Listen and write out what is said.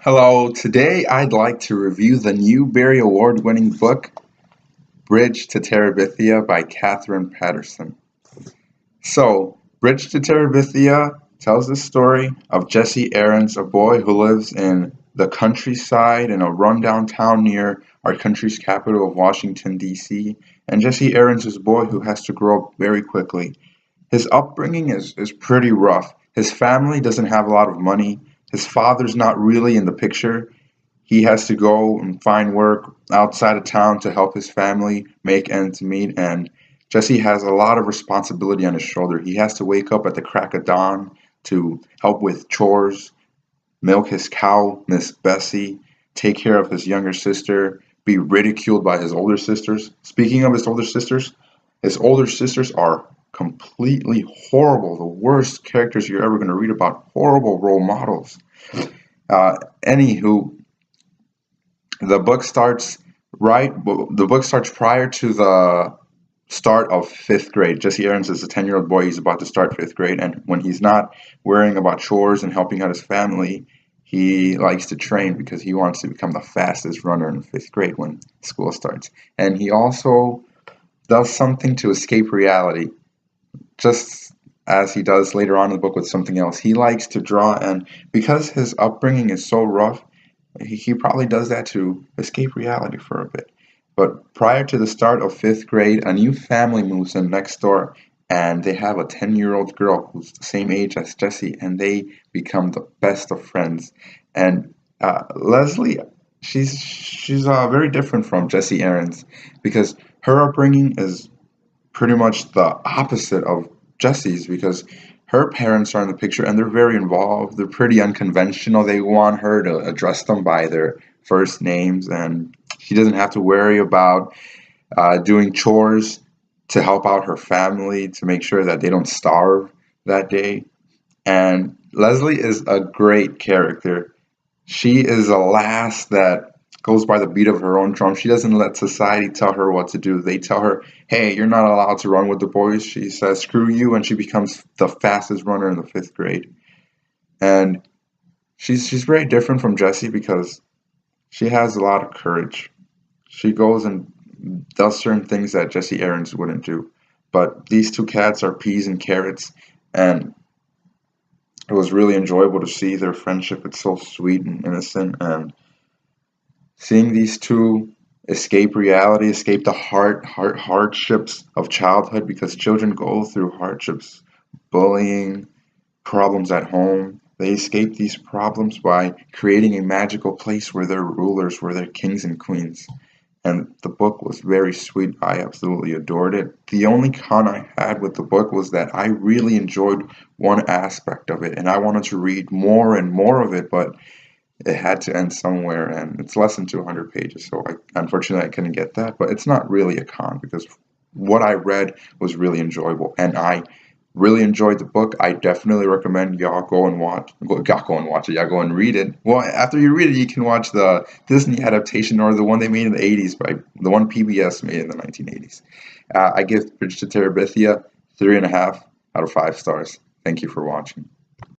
Hello, today I'd like to review the Newbery Award-winning book, Bridge to Terabithia by Catherine Patterson. So, Bridge to Terabithia tells the story of Jesse Aarons, a boy who lives in the countryside in a rundown town near our country's capital of Washington, D.C., and Jesse Aarons is a boy who has to grow up very quickly. His upbringing is pretty rough. His family doesn't have a lot of money. His father's not really in the picture. He has to go and find work outside of town to help his family make ends meet, and Jesse has a lot of responsibility on his shoulder. He has to wake up at the crack of dawn to help with chores, milk his cow, Miss Bessie, take care of his younger sister, be ridiculed by his older sisters. Speaking of his older sisters are completely horrible, the worst characters you're ever going to read about, horrible role models. Anywho, the book starts the book starts prior to the start of fifth grade. Jesse Aarons is a 10-year-old boy. He's about to start fifth grade, and when he's not worrying about chores and helping out his family, he likes to train because he wants to become the fastest runner in fifth grade when school starts. And he also does something to escape reality, just as he does later on in the book with something else. He likes to draw, and because his upbringing is so rough, he probably does that to escape reality for a bit. But prior to the start of fifth grade, a new family moves in next door, and they have a 10-year-old girl who's the same age as Jesse, and they become the best of friends. And Leslie, she's very different from Jesse Aarons because her upbringing is pretty much the opposite of Jesse's because her parents are in the picture and they're very involved. They're pretty unconventional. They want her to address them by their first names, and she doesn't have to worry about doing chores to help out her family to make sure that they don't starve that day. And Leslie is a great character. She is a lass that goes by the beat of her own drum. She doesn't let society tell her what to do. They tell her, hey, you're not allowed to run with the boys. She says, screw you, and she becomes the fastest runner in the fifth grade. And she's very different from Jessie because she has a lot of courage. She goes and does certain things that Jesse Aarons wouldn't do. But these two cats are peas and carrots, and it was really enjoyable to see their friendship. It's so sweet and innocent, and seeing these two escape reality, escape the hardships of childhood, because children go through hardships, bullying, problems at home. They escape these problems by creating a magical place where they're rulers, where they're kings and queens. And the book was very sweet. I absolutely adored it. The only con I had with the book was that I really enjoyed one aspect of it, and I wanted to read more and more of it, but it had to end somewhere, and it's less than 200 pages, so unfortunately I couldn't get that. But it's not really a con because what I read was really enjoyable, and I really enjoyed the book. I definitely recommend y'all go and watch it. Y'all go and read it. Well, after you read it, you can watch the Disney adaptation or the one they made in the 80s by the one PBS made in the 1980s. I give Bridge to Terabithia 3.5 out of 5 stars. Thank you for watching.